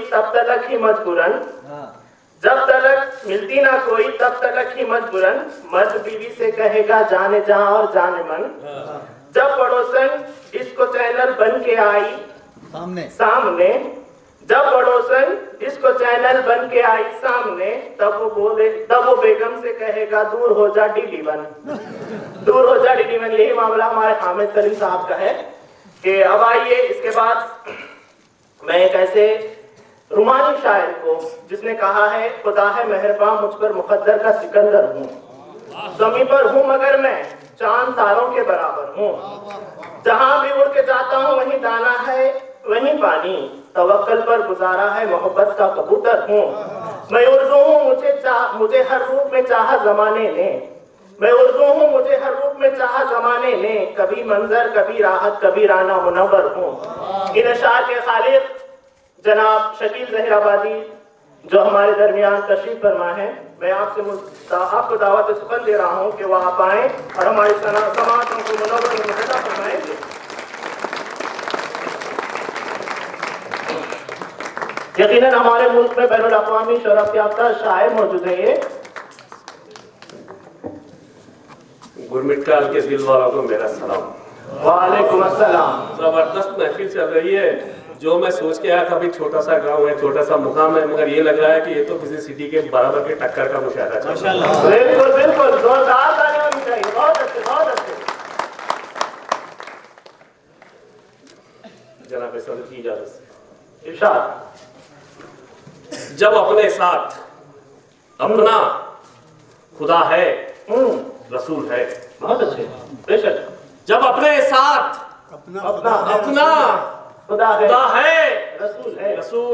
तब तलक ही मजबूरन, जब तलक मिलती ना कोई तब तलक ही मजबूरन, मर्द बीवी से कहेगा जाने जहां और जाने मन। जब पड़ोसन डिस्को चैनल बन के आई सामने, जब पड़ोसन डिस्को चैनल बन के आई सामने, तब वो बेगम से कहेगा दूर हो जा डीडी वन, दूर हो जा डीडी वन। यही मामला हमारे हामिद सलीम साहब का है। कि अब आइए इसके बाद मैं एक ऐसे रुमानी शायर को, जिसने कहा है खुदा है मेहरबान मुझ पर मुकद्दर का सिकंदर हूँ, ज़मीं पर हूँ मगर मैं चांद तारों के बराबर हूँ, जहां भी उड़ के जाता हूँ वहीं दाना है वहीं पानी, तवक्कल पर गुजारा है मोहब्बत का कबूतर हूँ। मैं उर्दू हूँ मुझे हर रूप में चाहा जमाने ने, मैं उर्दू हूँ मुझे हर रूप में चाहा जमाने ने, कभी मंजर कभी राहत कभी राना मुनव्वर हूँ। इन अशार के खालिक जनाब शकील ज़हीराबादी जो हमारे दरमियान तशरीफ फरमा है, मैं आपको दावत सुखन दे रहा हूँ कि वह आप आएँ और हमारी समाज को मुनव्वर मुनव्वर फरमाएंगे। यकीनन हमारे मुल्क में बैनुल अक़वामी शोहरत याफ्ता शायर मौजूद है। ये गुरमिटकाल के दिल वालों को मेरा सलाम। वालेकुम अस्सलाम। जबरदस्त महफिल चल रही है। जो मैं सोच के आया था भी छोटा सा गांव है, छोटा सा मुकाम है, मगर ये लग रहा है कि ये तो किसी सिटी के बराबर के टक्कर का मुशाहदा चल रहा है। बिल्कुल बिल्कुल जोरदार तालियां होनी चाहिए। बहुत अच्छे बहुत अच्छे। जनाब सदर की इजाजत से इरशाद। जब अपने साथ अपना खुदा है रसूल है। बहुत अच्छे बेशक। जब अपने साथ अपना खुदा है रसूल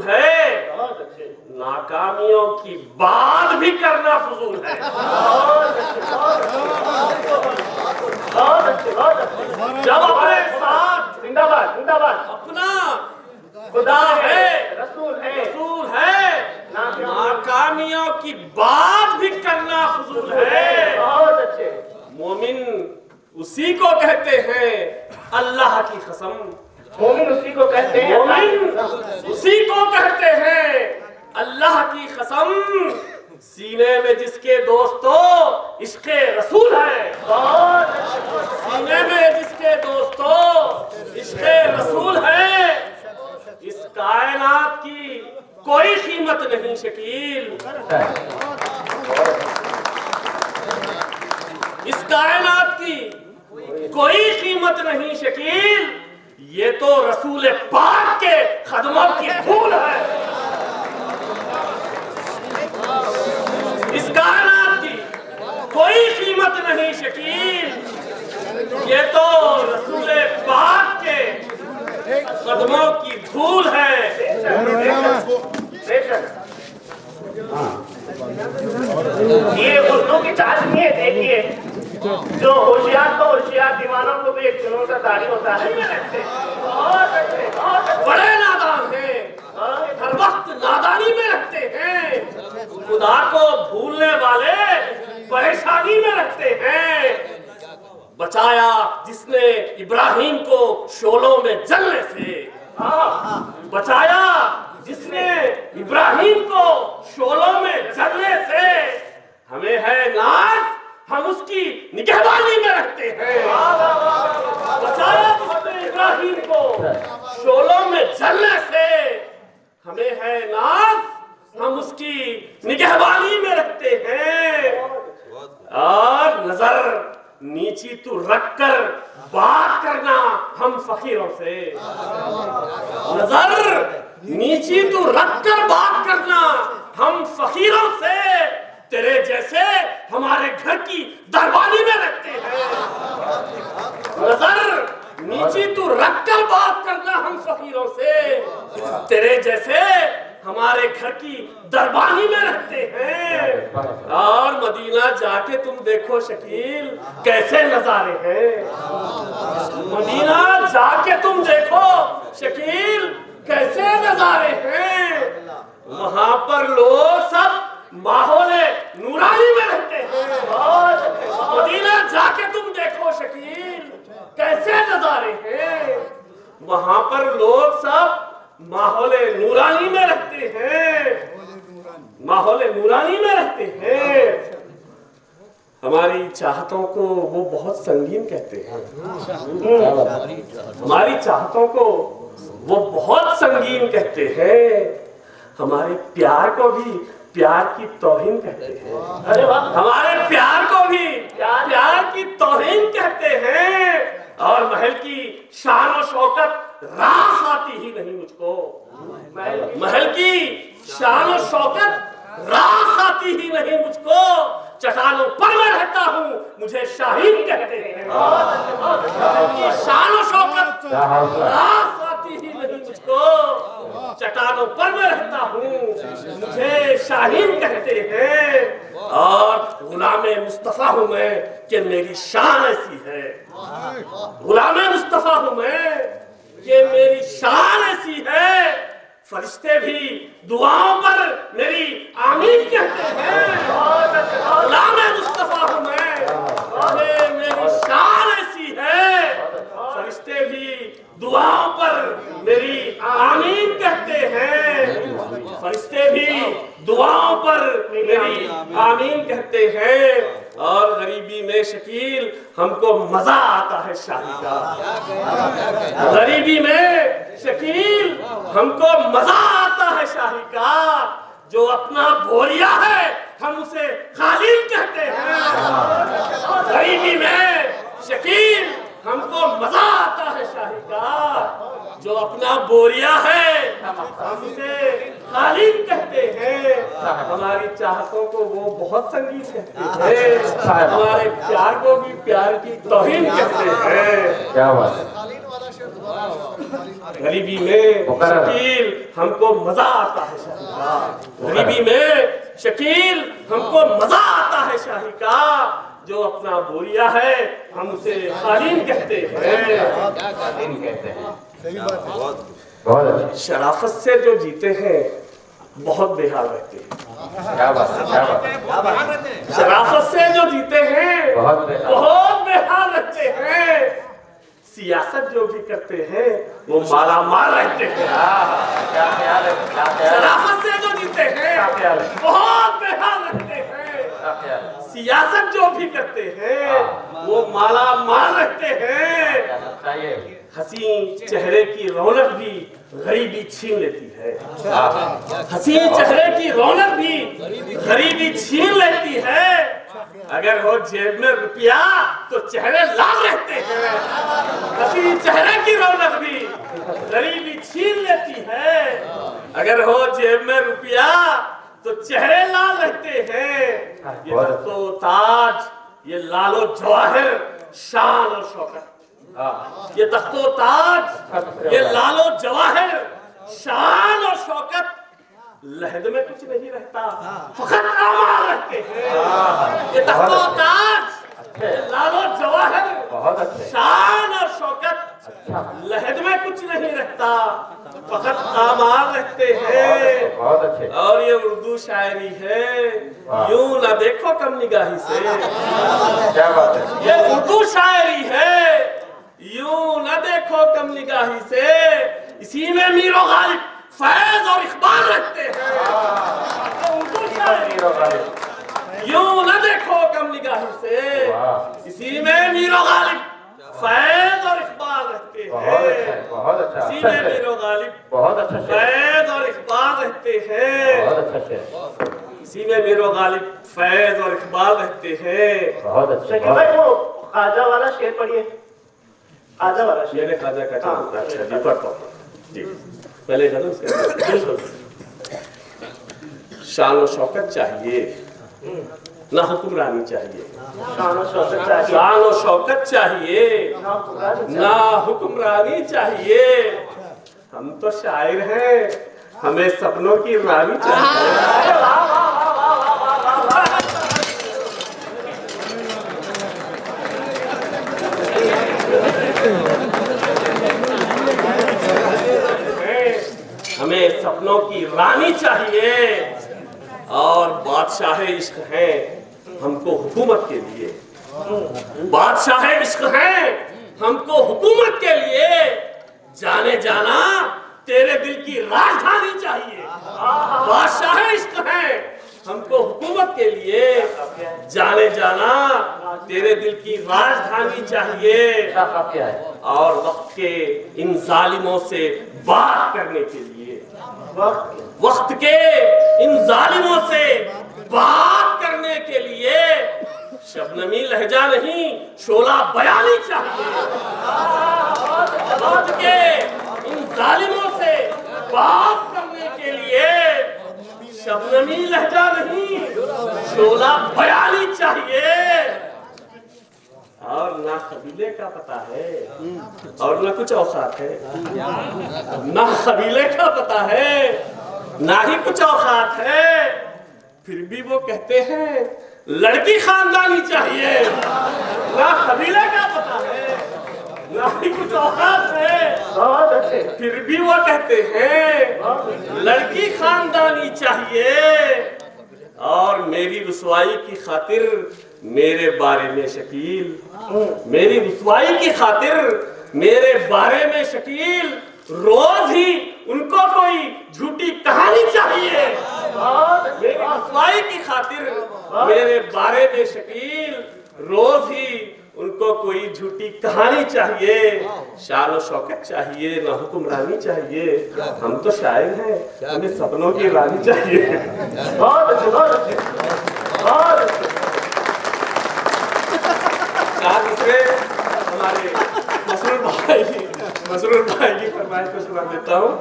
है, बहुत अच्छे। नाकामियों की बात भी करना फजूल है। बहुत अच्छे बहुत अच्छे। जब अपने साथ जिंदाबाद जिंदाबाद अपना खुदा है रसूल है, नाकामियों की बात भी करना फजूल है। बहुत अच्छे। मोमिन उसी को कहते हैं अल्लाह की कसम, मोमिन उसी को कहते हैं उसी को कहते हैं अल्लाह की कसम, सीने में जिसके दोस्तों इश्क़े रसूल है। सीने में जिसके दोस्तों इश्क़े रसूल है, इस कायनात की कोई कीमत नहीं शकील, इस कायनात की कोई कीमत नहीं शकील, ये तो रसूल पाक के खदमत की धूल है। इस कायनात की कोई कीमत नहीं शकील, ये तो रसूल पाक के कदमों की धूल है। ये उर्दू की चाल नहीं है। देखिए जो होशियार तो होशियार दीवानों को भी एक जुनून सा तारी होता है। बहुत अच्छे बड़े नादान हैं, हर वक्त नादानी में रखते हैं, खुदा को भूलने वाले परेशानी में रखते हैं। बचाया जिसने इब्राहिम को शोलों में जलने से, बचाया जिसने इब्राहिम को शोलों में जलने से, हमें है नाज हम उसकी निगहबानी में रखते हैं। बचाया जिसने इब्राहिम को शोलों में जलने से, हमें है नाज हम उसकी निगहबानी में रखते हैं। और नजर नीची तू रखकर बात करना हम फकीरों से, नजर नीची तू रखकर बात करना हम फकीरों से, तेरे जैसे हमारे घर की दरबानी में रखते हैं। नजर नीची तू रखकर बात करना हम फकीरों से, तेरे जैसे हमारे घर की दरबानी में रखते हैं। और मदीना जाके तुम देखो शकील कैसे नजारे हैं। मदीना जाके तुम देखो शकील कैसे नजारे हैं। वहां पर लोग सब माहौल नूरानी में रहते हैं। मदीना जाके तुम देखो शकील कैसे नजारे हैं। वहां पर लोग सब माहौल नूरानी में रहते हैं। माहौल नूरानी में रहते हैं। हमारी चाहतों को वो बहुत संगीन कहते हैं। हमारी चाहतों को वो बहुत संगीन कहते हैं। हमारे प्यार को भी प्यार की तौहीन कहते हैं। अरे वाह, हमारे प्यार को भी प्यार की तौहीन कहते हैं। और महल की शान और शौकत रास आती ही नहीं मुझको। महल की शान और शौकत रास आती ही नहीं मुझको। चट्टानों पर मैं रहता हूँ, मुझे शाहीन कहते हैं। शान और शौकत रास आती ही नहीं मुझको। चट्टानों पर मैं रहता हूँ, मुझे शाहीन कहते हैं। और गुलामे मुस्तफा हूँ मैं कि मेरी शान ऐसी है। गुलामे मुस्तफा हूँ मैं कि मेरी शान ऐसी है। फरिश्ते भी दुआओं पर मेरी आमीन कहते हैं। गुलामे मुस्तफा हूँ मैं कि मेरी शान ऐसी है। फरिश्ते भी दुआओं पर मेरी आमीन कहते हैं। फरिश्ते भी दुआओं पर मेरी आमीन कहते हैं। और गरीबी में शकील हमको मजा आता है शाही का। गरीबी में शकील हमको मजा आता है शाही का। जो अपना बोरिया है हम उसे खालिद कहते हैं। गरीबी में शकील हमको मजा आता है शाही का। जो अपना बोरिया है हम उसे खालिद कहते हैं। हमारी चाहतों को वो बहुत संगीत कहते हैं। हमारे प्यार को भी प्यार की तौहीन कहते हैं। क्या बात है। गरीबी में शकील हमको मजा आता है शाही का। गरीबी में शकील हमको मजा आता है शाही का। जो अपना बोरिया है हम उसे खालिद कहते हैं। कहते हैं। सही बात है। बहुत शराफत से जो जीते हैं बहुत बेहाल रहते हैं। क्या बात है। क्या बात है। शराफत से जो जीते हैं बहुत बेहाल रहते हैं। सियासत जो भी करते हैं वो माला माल रहते हैं। क्या ख्याल है। क्या ख्याल है। शराफत से जो जीते हैं ख्याल है। बहुत बेहाल रहते हैं। क्या ख्याल है। सियासत जो भी करते हैं वो माला माल रहते हैं। चाहिए। हसीन चेहरे की रौनक भी गरीबी छीन लेती है। हसीन चेहरे की रौनक भी गरीबी छीन लेती है। अगर हो जेब में रुपया तो चेहरे लाल रहते हैं। हसीन चेहरे की रौनक भी गरीबी छीन लेती है। अगर हो जेब में रुपया तो चेहरे लाल रहते हैं। ये तख्तो ताज, ये लालो जवाहिर, शान और शौकत। ये तख्तो ताज, ये लालो जवाहिर, शान और शौकत लहद में कुछ नहीं रहता, फकत आमाल रहते हैं। ये तख्तो ताज, ये लालो जवाहिर, बहुत अच्छे। शान और शौकत लहद में कुछ नहीं रहता, फकत आमाल रहते हैं। बहुत अच्छे। और ये उर्दू शायरी है, यूं ना देखो कम निगाही से। क्या बात है। ये उर्दू शायरी है, यूं न देखो कम निगाही से। इसी में मीरो गालिब फैज और इकबाल रखते हैं। उर्दू शायरी, यूं न देखो कम निगाही से। इसी में मीरो गालिब फैज और इकबाल रखते हैं। बहुत अच्छा। इसी में मीरो गालिब बहुत अच्छा। फैज और इकबाल रखते हैं। बहुत अच्छा। इसी में मीरो गालिब फैज और इकबाल रखते हैं। बहुत अच्छा। शकील भाई वो ख्वाजा वाला शेर पढ़िए। ख्वाजा वाला शेर। मैंने ख्वाजा का अच्छा जी पढ़ता हूँ जी। पहले चलो उसके शान और शौकत चाहिए, ना हुक्मरानी चाहिए। शान और शौकत चाहिए, शान और शौकत चाहिए, ना हुक्मरानी चाहिए। हम तो शायर हैं, हमें सपनों की रानी चाहिए। राजधानी चाहिए, और बादशाह इश्क है हमको हुकूमत के लिए। बादशाह इश्क है हमको हुकूमत के लिए, जाने जाना तेरे दिल की राजधानी चाहिए। बादशाह इश्क है हमको हुकूमत के लिए, जाने जाना तेरे दिल की राजधानी चाहिए, और वक्त के इन जालिमों से बात करने के लिए, वक्त के इन जालिमों से बात करने के लिए शबनमी लहजा नहीं शोला बयानी चाहिए। वक्त के इन जालिमों से बात करने के लिए शबनमी लहजा नहीं शोला बयानी चाहिए। और ना कबीले का पता है और ना कुछ औकात है, ना कबीले का पता है ना ही कुछ औकात है, फिर भी वो कहते हैं लड़की खानदानी चाहिए। ना कबीले का पता है ना ही कुछ औकात है, फिर भी वो कहते हैं लड़की खानदानी चाहिए। और मेरी रुसवाई की खातिर मेरे बारे में शकील, मेरी रुसवाई की खातिर मेरे बारे में शकील, रोज ही उनको कोई झूठी कहानी चाहिए। मेरी रुसवाई की खातिर मेरे बारे में शकील, रोज ही उनको कोई झूठी कहानी चाहिए। शान और शौकत चाहिए ना हुक्मरानी चाहिए, हम तो शायर हैं, हमें सपनों की रानी चाहिए। बहुत अच्छे, बहुत अच्छे, बहुत अच्छे। दूसरे हमारे मसरूर भाई की फरमाइश को सुना देता हूँ।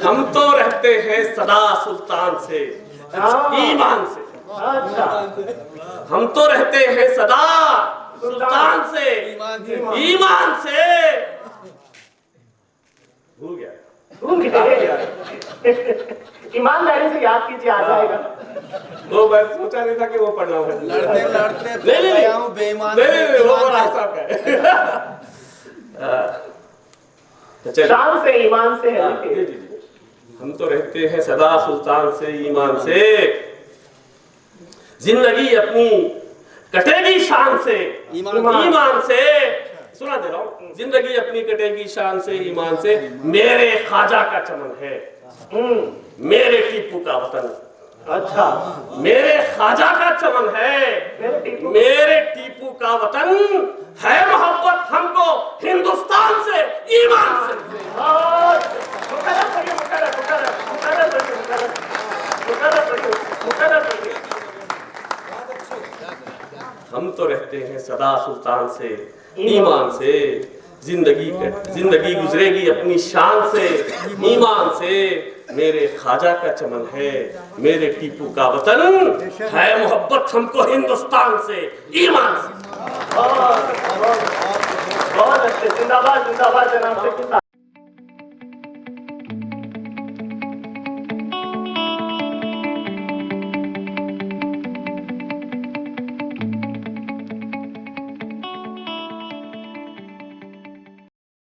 हम तो रहते हैं सदा सुल्तान से ईमान से, अच्छा, हम तो रहते हैं सदा सुल्तान से ईमान से। भूल गया ईमानदारी से याद कीजिए, आ जाएगा। वो मैं सोचा नहीं था कि वो पढ़ना है। लड़ते लड़ते नहीं बेईमान नहीं वो रास्ता है। शान से ईमान से है। हम तो रहते हैं सदा सुल्तान से ईमान से, जिंदगी अपनी कटेगी शान से ईमान से। सुना दे रहा हूँ, जिंदगी अपनी कटेगी शान से ईमान से, मेरे ख्वाजा का चमन है मेरे टीपू का वतन। अच्छा, मेरे ख्वाजा का चमन है मेरे टीपू का वतन, है मोहब्बत हमको हिंदुस्तान से ईमान से। हम तो रहते हैं सदा सुल्तान से ईमान से, जिंदगी गुजरेगी अपनी शान से ईमान से, मेरे ख्वाजा का चमन है मेरे टीपू का वतन, है मोहब्बत हमको हिंदुस्तान से ईमान से। बहुत अच्छे, जिंदाबाद जिंदाबाद जनाब से।